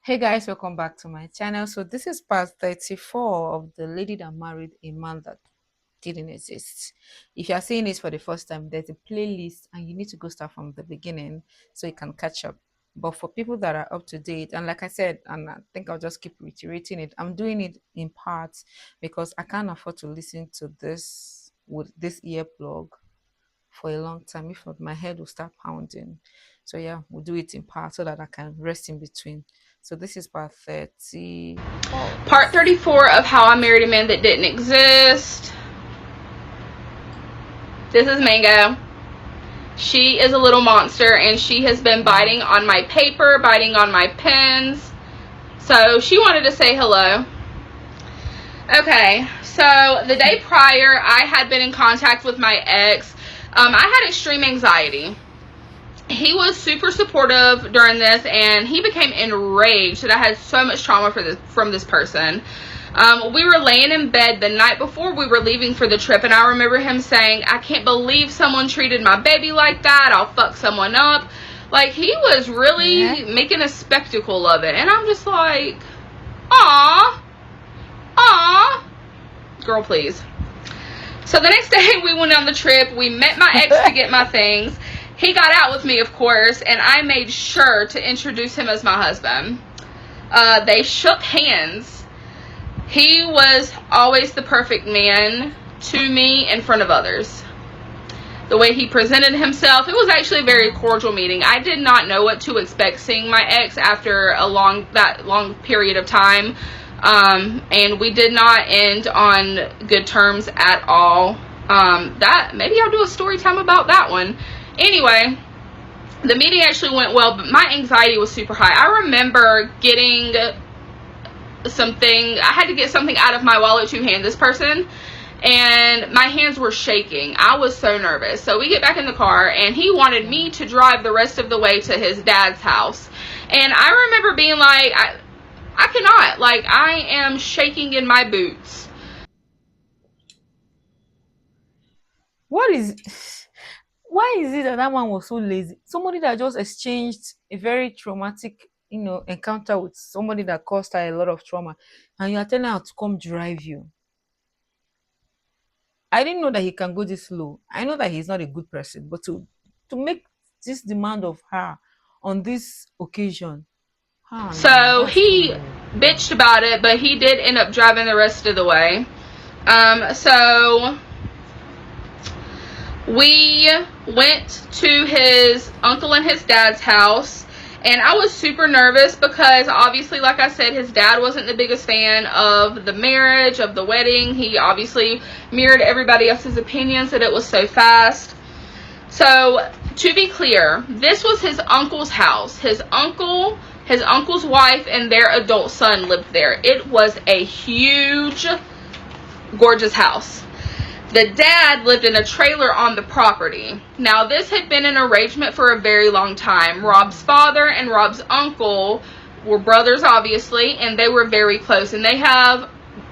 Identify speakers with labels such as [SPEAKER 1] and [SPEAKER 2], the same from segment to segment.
[SPEAKER 1] Hey guys, welcome back to my channel. So this is part 34 of the lady that married a man that didn't exist. If you are seeing this for the first time, there's a playlist and you need to go start from the beginning so you can catch up. But for people that are up to date, and like I said, and I think I'll just keep reiterating it, I'm doing it in parts because I can't afford to listen to this with this earplug for a long time. If not, my head will start pounding. So yeah, we'll do it in parts so that I can rest in between. So this is part 34.
[SPEAKER 2] Part 34 of How I Married a Man That Didn't Exist. This is Mango. She is a little monster and she has been biting on my paper, biting on my pens. So she wanted to say hello. Okay, so the day prior, I had been in contact with my ex. I had extreme anxiety. He was super supportive during this, and he became enraged that I had so much trauma from this person. We were laying in bed the night before we were leaving for the trip, and I remember him saying, "I can't believe someone treated my baby like that. I'll fuck someone up." Like, he was really making a spectacle of it, and I'm just like, aw, girl, please. So the next day we went on the trip. We met my ex to get my things. He got out with me, of course, and I made sure to introduce him as my husband. They shook hands. He was always the perfect man to me in front of others. The way he presented himself, it was actually a very cordial meeting. I did not know what to expect seeing my ex after that long period of time. And we did not end on good terms at all. Maybe I'll do a story time about that one. Anyway, the meeting actually went well, but my anxiety was super high. I remember getting I had to get something out of my wallet to hand this person, and my hands were shaking. I was so nervous. So we get back in the car, and he wanted me to drive the rest of the way to his dad's house. And I remember being like, I cannot. Like, I am shaking in my boots.
[SPEAKER 1] Why is it that that man was so lazy? Somebody that just exchanged a very traumatic, encounter with somebody that caused her a lot of trauma, and you are telling her to come drive you. I didn't know that he can go this low. I know that he's not a good person, but to make this demand of her on this occasion,
[SPEAKER 2] So
[SPEAKER 1] that's too
[SPEAKER 2] he
[SPEAKER 1] much.
[SPEAKER 2] bitched about it, but he did end up driving the rest of the way. So we went to his uncle and his dad's house, and I was super nervous because obviously, like I said, his dad wasn't the biggest fan of the marriage, of the wedding. He obviously mirrored everybody else's opinions that it was so fast. So to be clear, this was his uncle's house. His uncle's wife and their adult son lived there. It was a huge, gorgeous house. The dad lived in a trailer on the property. Now, this had been an arrangement for a very long time. Rob's father and Rob's uncle were brothers, obviously, and they were very close. And they have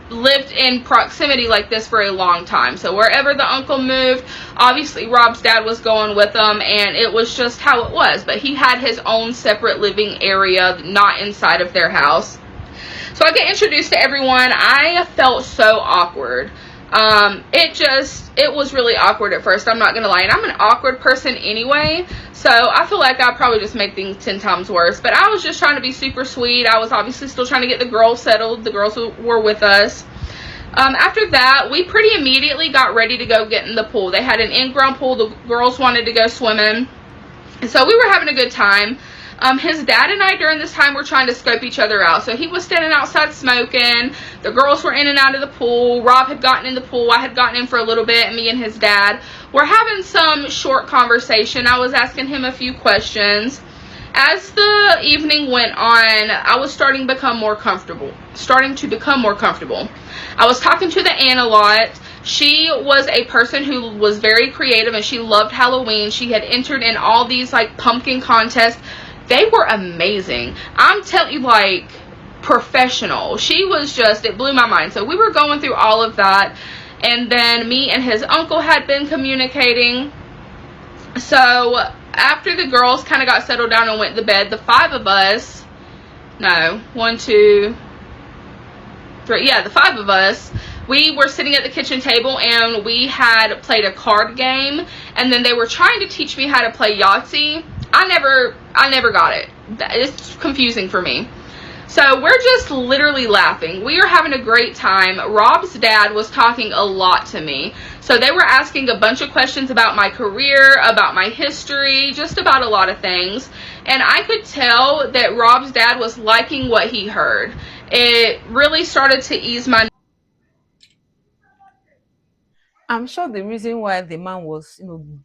[SPEAKER 2] lived in proximity like this for a long time. So wherever the uncle moved, obviously Rob's dad was going with them, and it was just how it was. But he had his own separate living area, not inside of their house. So I get introduced to everyone. I felt so awkward. It was really awkward at first, I'm not gonna lie, and I'm an awkward person anyway, so I feel like I probably just make things 10 times worse. But I was just trying to be super sweet. I was obviously still trying to get the girls settled, the girls who were with us. After that, we pretty immediately got ready to go get in the pool. They had an in-ground pool. The girls wanted to go swimming, and so we were having a good time. His dad and I during this time were trying to scope each other out. So he was standing outside smoking. The girls were in and out of the pool. Rob had gotten in the pool. I had gotten in for a little bit. Me and his dad were having some short conversation. I was asking him a few questions. As the evening went on, I was starting to become more comfortable. I was talking to the Ann a lot. She was a person who was very creative, and she loved Halloween. She had entered in all these like pumpkin contests. They were amazing. I'm telling you, like, professional. She was just, it blew my mind. So we were going through all of that, and then me and his uncle had been communicating. So after the girls kind of got settled down and went to bed, the five of us no, 1, 2, 3, yeah, the 5 of us, we were sitting at the kitchen table and we had played a card game, and then they were trying to teach me how to play Yahtzee. I never got it. It's confusing for me. So we're just literally laughing. We are having a great time. Rob's dad was talking a lot to me. So they were asking a bunch of questions about my career, about my history, just about a lot of things. And I could tell that Rob's dad was liking what he heard. It really started to ease my
[SPEAKER 1] I'm sure the reason why the man was,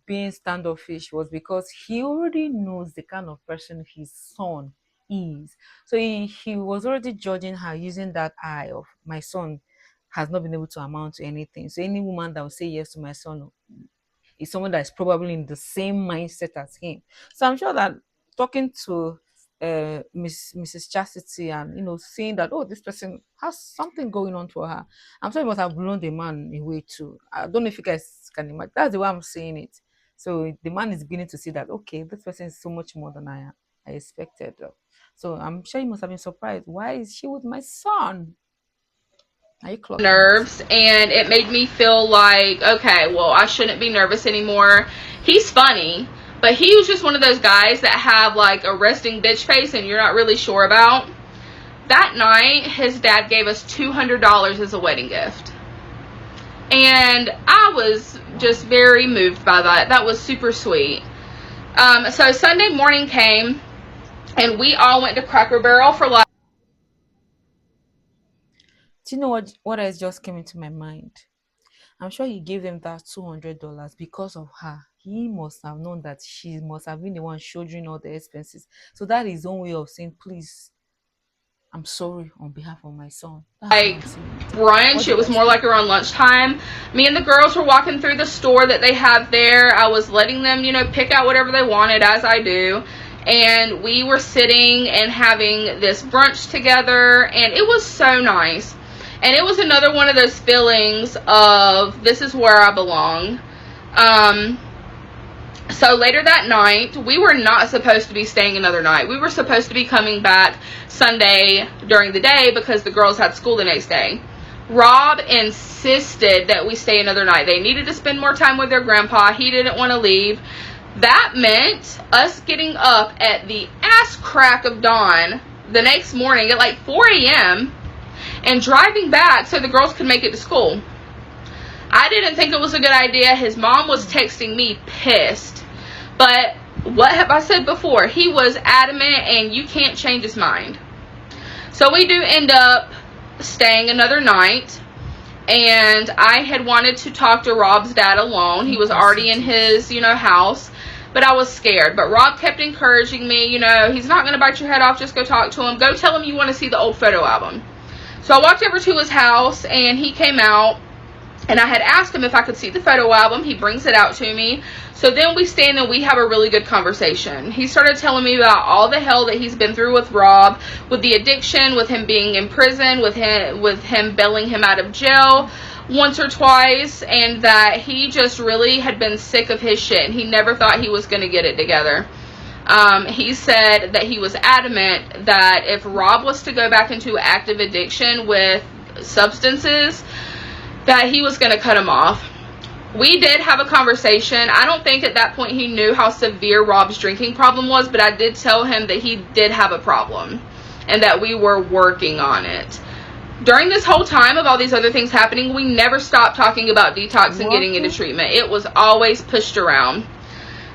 [SPEAKER 1] being standoffish was because he already knows the kind of person his son is. So he was already judging her using that eye of my son has not been able to amount to anything. So any woman that will say yes to my son is someone that is probably in the same mindset as him. So I'm sure that talking to Mrs. Chastity and seeing that, oh, this person has something going on for her, I'm sure it must have blown the man away too. I don't know if you guys can imagine. That's the way I'm saying it. So the man is beginning to see that, okay, this person is so much more than I expected. So I'm sure he must have been surprised. Why is she with my son? Are you clocking it?
[SPEAKER 2] nerves, and it made me feel like, okay, well, I shouldn't be nervous anymore. He's funny, but he was just one of those guys that have like a resting bitch face and you're not really sure about. That night, his dad gave us $200 as a wedding gift. And I was just very moved by that. That was super sweet. So Sunday morning came, and we all went to Cracker Barrel for like
[SPEAKER 1] Do you know what else just came into my mind? I'm sure he gave them that $200 because of her. He must have known that she must have been the one shouldering all the expenses. So that is his own way of saying, please, I'm sorry on behalf of my son. That's how I'm seeing it. What
[SPEAKER 2] brunch.
[SPEAKER 1] do
[SPEAKER 2] It
[SPEAKER 1] you
[SPEAKER 2] was
[SPEAKER 1] guys
[SPEAKER 2] more
[SPEAKER 1] think?
[SPEAKER 2] like around lunchtime. Me and the girls were walking through the store that they have there. I was letting them, pick out whatever they wanted, as I do. And we were sitting and having this brunch together, and it was so nice. And it was another one of those feelings of, this is where I belong. So later that night, we were not supposed to be staying another night. We were supposed to be coming back Sunday during the day because the girls had school the next day. Rob insisted that we stay another night. They needed to spend more time with their grandpa. He didn't want to leave. That meant us getting up at the ass crack of dawn the next morning at like 4 a.m. and driving back so the girls could make it to school. I didn't think it was a good idea. His mom was texting me pissed. But what have I said before? He was adamant, and you can't change his mind. So we do end up staying another night. And I had wanted to talk to Rob's dad alone. He was already in his, house. But I was scared. But Rob kept encouraging me, he's not going to bite your head off. Just go talk to him. Go tell him you want to see the old photo album. So I walked over to his house, and he came out. And I had asked him if I could see the photo album. He brings it out to me. So then we stand and we have a really good conversation. He started telling me about all the hell that he's been through with Rob, with the addiction, with him being in prison, with him bailing him out of jail once or twice, and that he just really had been sick of his shit, and he never thought he was going to get it together. He said that he was adamant that if Rob was to go back into active addiction with substances, that he was going to cut him off. We did have a conversation. I don't think at that point he knew how severe Rob's drinking problem was, but I did tell him that he did have a problem and that we were working on it. During this whole time of all these other things happening, we never stopped talking about detox and getting into treatment. It was always pushed around.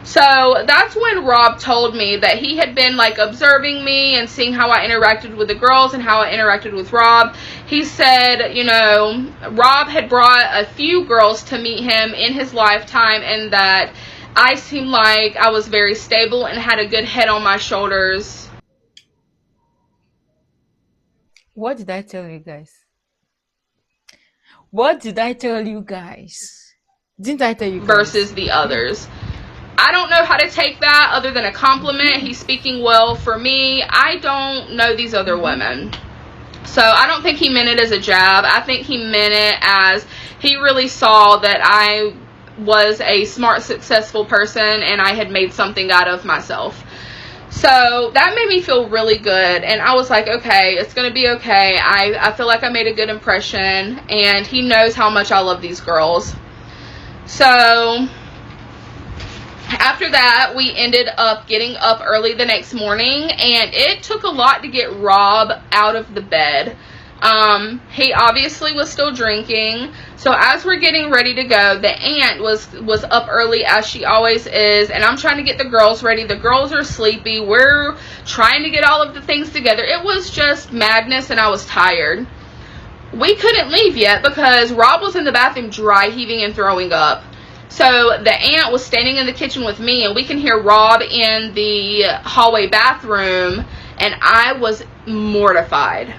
[SPEAKER 2] So that's when Rob told me that he had been like observing me and seeing how I interacted with the girls and how I interacted with Rob. He said, Rob had brought a few girls to meet him in his lifetime, and that I seemed like I was very stable and had a good head on my shoulders.
[SPEAKER 1] What did I tell you guys? What did I tell you guys? Didn't I tell you guys?
[SPEAKER 2] Versus the others. I don't know how to take that other than a compliment. He's speaking well for me. I don't know these other women. So I don't think he meant it as a jab. I think he meant it as he really saw that I was a smart, successful person and I had made something out of myself. So that made me feel really good. And I was like, okay, it's going to be okay. I feel like I made a good impression. And he knows how much I love these girls. So after that, we ended up getting up early the next morning. And it took a lot to get Rob out of the bed. He obviously was still drinking. So as we're getting ready to go, the aunt was up early as she always is, and I'm trying to get the girls ready. The girls are sleepy. We're trying to get all of the things together. It was just madness, and I was tired. We couldn't leave yet because Rob was in the bathroom dry heaving and throwing up. So the aunt was standing in the kitchen with me, and we can hear Rob in the hallway bathroom, and I was mortified.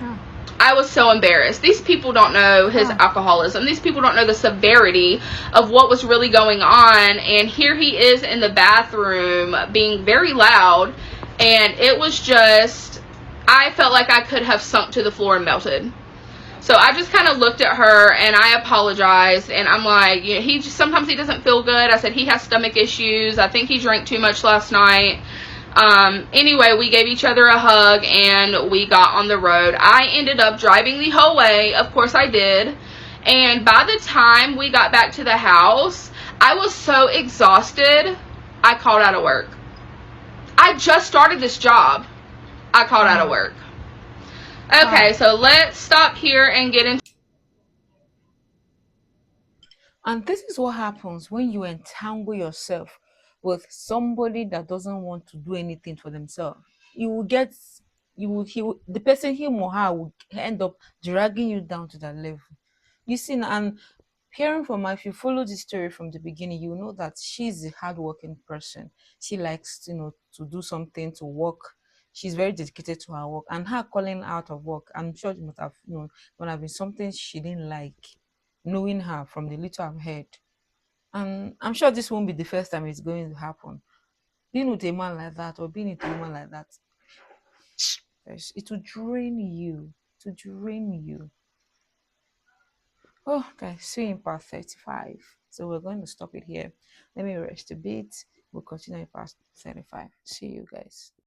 [SPEAKER 2] I was so embarrassed. These people don't know his alcoholism. These people don't know the severity of what was really going on. And here he is in the bathroom being very loud. And it was just, I felt like I could have sunk to the floor and melted. So I just kind of looked at her and I apologized. And I'm like, you know, sometimes he doesn't feel good. I said he has stomach issues. I think he drank too much last night. Anyway, we gave each other a hug and we got on the road. I ended up driving the whole way. Of course I did. And by the time we got back to the house, I was so exhausted, I called out of work. I just started this job. I called out of work. Okay, so let's stop here and get into.
[SPEAKER 1] And this is what happens when you entangle yourself with somebody that doesn't want to do anything for themselves. You will get, the person, him or her, will end up dragging you down to that level. You see, and hearing from her, if you follow the story from the beginning, you know that she's a hardworking person. She likes, to do something, to work. She's very dedicated to her work, and her calling out of work, I'm sure it must have, been something she didn't like, knowing her from the little I've heard. And I'm sure this won't be the first time it's going to happen. Being with a man like that or being with a woman like that, it will drain you. To drain you. Oh, okay, see you in part 35. So we're going to stop it here. Let me rest a bit. We'll continue in part 35. See you guys.